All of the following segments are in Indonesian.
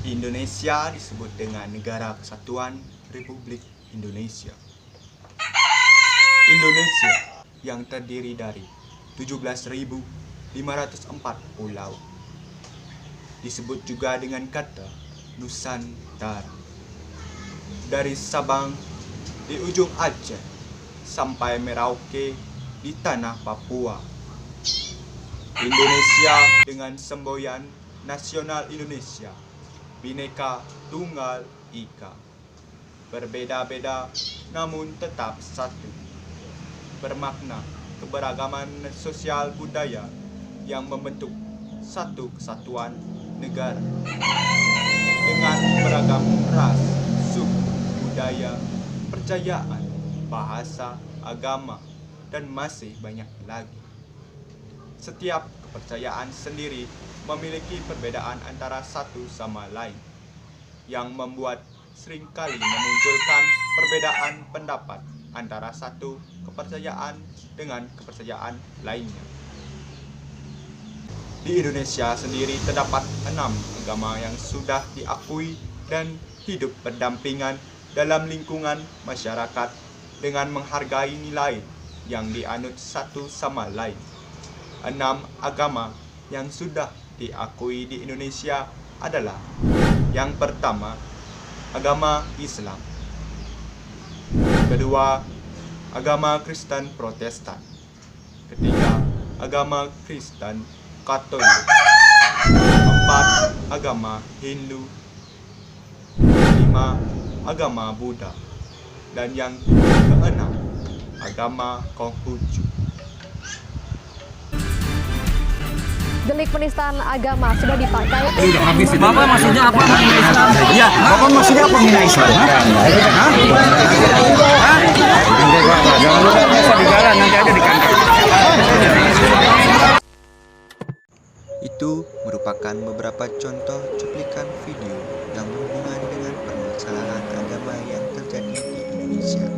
Indonesia disebut dengan Negara Kesatuan Republik Indonesia. Indonesia yang terdiri dari 17.504 pulau. Disebut juga dengan kata Nusantara. Dari Sabang di ujung Aceh sampai Merauke di tanah Papua. Indonesia dengan semboyan nasional Indonesia, Bhinneka Tunggal Ika. Berbeda-beda namun tetap satu. Bermakna keberagaman sosial budaya yang membentuk satu kesatuan negara. Dengan beragam ras, suku, budaya, percayaan, bahasa, agama, dan masih banyak lagi. Setiap kepercayaan sendiri memiliki perbedaan antara satu sama lain, yang membuat seringkali memunculkan perbedaan pendapat antara satu kepercayaan dengan kepercayaan lainnya. Di Indonesia sendiri terdapat 6 agama yang sudah diakui dan hidup berdampingan dalam lingkungan masyarakat dengan menghargai nilai yang dianut satu sama lain. 6 agama yang sudah diakui di Indonesia adalah: yang pertama, agama Islam. Kedua, agama Kristen Protestan. Ketiga, agama Kristen Katolik. Keempat, agama Hindu. 5, agama Buddha. Dan yang keenam, agama Konghucu. Delik penistaan agama sudah dipakai. Bapak maksudnya apa menghina Islam? Ya, Bapak maksudnya apa menghina Islam? Jangan lupa bisa di jalan, nanti ada di kantor. Itu merupakan beberapa contoh cuplikan video yang berhubungan dengan permasalahan agama yang terjadi di Indonesia.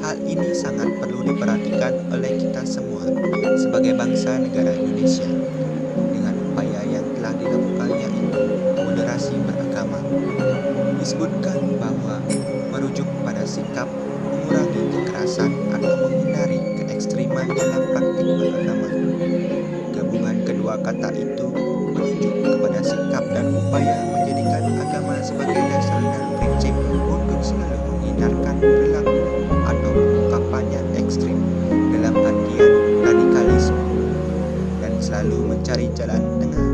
Hal ini sangat perlu diperhatikan oleh kita semua sebagai bangsa negara Indonesia. Dengan upaya yang telah dilakukannya itu moderasi beragama. Disebutkan bahwa merujuk pada sikap mengurangi kekerasan atau menghindari keekstriman dalam praktik beragama. Gabungan kedua kata itu menunjuk kepada sikap dan upaya menjadikan agama sebagai dasar dan prinsip untuk selalu menghindarkan perilaku atau ungkapan yang ekstrim dalam artian radikalisme, dan selalu mencari jalan tengah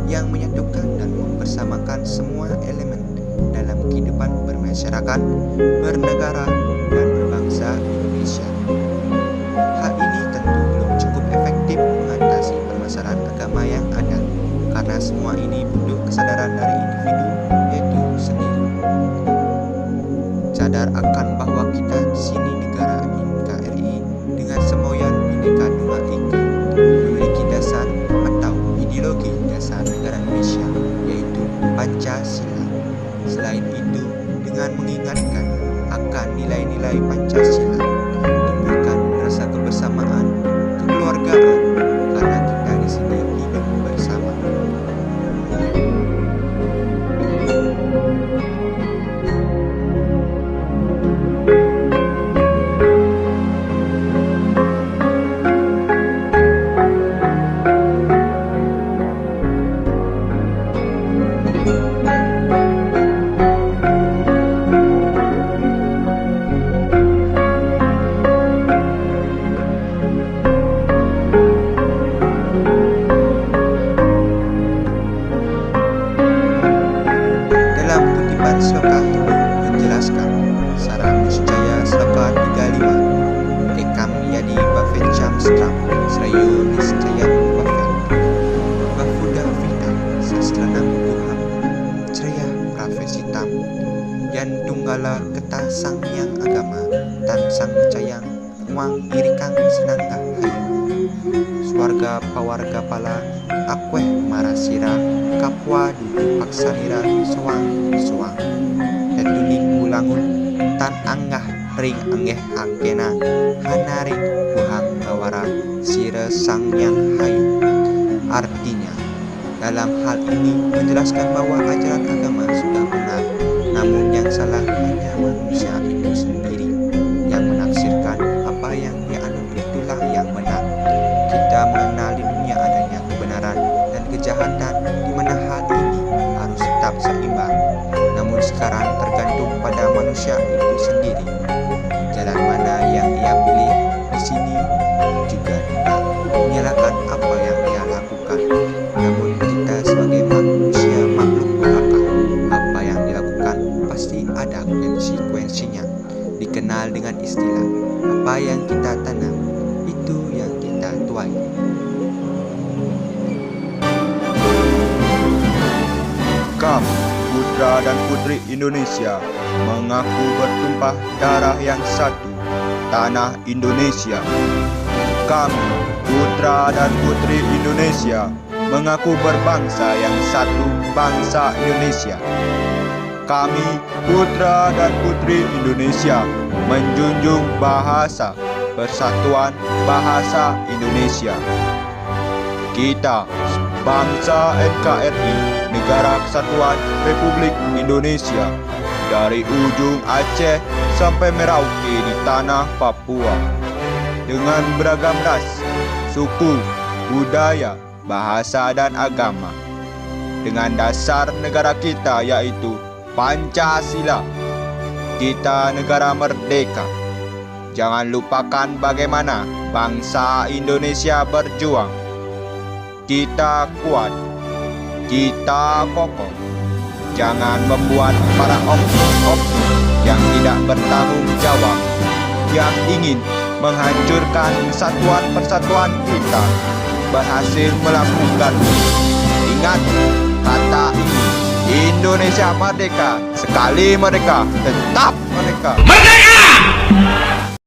yang menyatukan dan mempersamakan semua elemen dalam kehidupan bermasyarakat, bernegara, dan berbangsa Indonesia. Hal ini tentu belum cukup efektif mengatasi permasalahan agama yang ada, karena semua ini butuh kesadaran dari individu, yaitu sendiri. Sadar akan bahwa kita di sini negara NKRI dengan semboyan Bhinneka Tunggal Ika memiliki dasar atau ideologi dasar negara Indonesia, yaitu Pancasila. Selain itu, dengan mengingatkan akan nilai-nilai Pancasila, tumbuhkan rasa kebersamaan, kekeluargaan, karena kita di sini hidup bersama. Dalam kutipan Sloka Hindu menjelaskan, Sarang Niscaya Sloka 35, Ekam Yadi Bhavecham Stram Srayo Niscaya Bhavet Bafuda Vita Sastranam Tuham Craya Pravesitam Yan Tunggala Keta Sang Yang Agama Tan Sang Cayang Uang Irikang Sinangga Hayu Swarga Pawarga Pala Akweh Marasira Kapwa Dudu Paksanira Suang Suang Hetuning Bulangun Tan Anggah Ring Anggeh Angkena Hanaring Buhang Gawara Sira Sang Yang Hayu. Artinya, dalam hal ini menjelaskan bahwa ajaran agama seimbang. Namun sekarang tergantung pada manusia itu sendiri. Jalan mana yang ia pilih di sini juga tidak menyalahkan apa yang ia lakukan. Namun kita sebagai manusia makhluk berakal, apa yang dilakukan pasti ada konsekuensinya. Dikenal dengan istilah, apa yang kita tanam, itu yang kita tuai. Kami, putra dan putri Indonesia, mengaku bertumpah darah yang satu, tanah Indonesia. Kami, putra dan putri Indonesia, mengaku berbangsa yang satu, bangsa Indonesia. Kami, putra dan putri Indonesia, menjunjung bahasa persatuan bahasa Indonesia. Kita, bangsa NKRI, Negara Kesatuan Republik Indonesia, dari ujung Aceh sampai Merauke di tanah Papua, dengan beragam ras, suku, budaya, bahasa dan agama, dengan dasar negara kita yaitu Pancasila. Kita negara merdeka. Jangan lupakan bagaimana bangsa Indonesia berjuang. Kita kuat, kita kokoh. Jangan membuat para oknum yang tidak bertanggung jawab, yang ingin menghancurkan kesatuan persatuan kita, berhasil melakukan. Ingat kata ini, Indonesia merdeka, sekali merdeka, tetap merdeka. Merdeka!